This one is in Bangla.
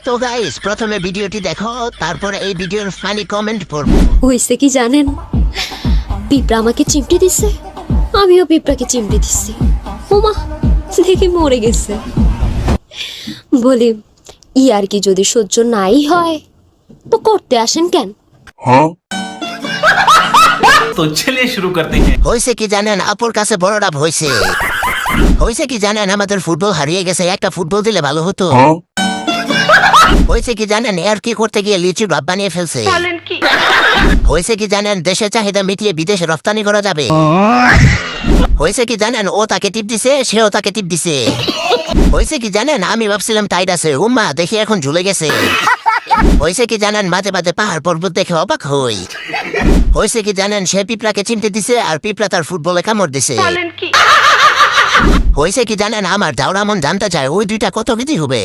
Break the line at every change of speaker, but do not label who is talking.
তো গাইস প্রথমে ভিডিওটি দেখো, তারপরে এই ভিডিওর ফানি কমেন্ট পড়বো।
হয়েছে কি জানেন, পিঁপড়া আমাকে চিমটি দিচ্ছে, আমিও পিঁপড়াকে চিমটি দিচ্ছি। ওমা, দেখি মরে গেছে। বলি, আর কি যদি সহ্য নাই হয় তো করতে আসেন কেন?
तो चलिए शुरू करते हैं।
হয়েছে কি জানেন, আপুর কাছে বড় ডাব হয়েছে। হয়েছে কি জানেন, আমাদের ফুটবল হারিয়ে গেছে, একটা ফুটবল দিলে ভালো হতো। হয়েছে কি জানেন, আর কি করতে গিয়ে লিচু ডাব বানিয়ে ফেলছে। হয়েছে কি জানেন, দেশের চাহিদা মিটিয়ে বিদেশে রপ্তানি করা যাবে। হয়েছে কি জানেন, ও তাকে টিপ দিছে, সেও তাকে টিপ দিছে। হয়েছে কি জানেন, আমি ভাবছিলাম টাইট আছে, উম্মা দেখি এখন ঝুলে গেছে। হয়েছে কি জানেন, মাঝে মাঝে পাহাড় পর্বত দেখে অবাক হই। হয়েছে কি জানেন, সে পিঁপড়াকে চিমটে দিছে আর পিঁপড়া তার ফুটবলে কামড় দিছে। হয়েছে কি জানেন, আমার দাওরা মন জানতে চায় ওই দুইটা কত কেজি হবে।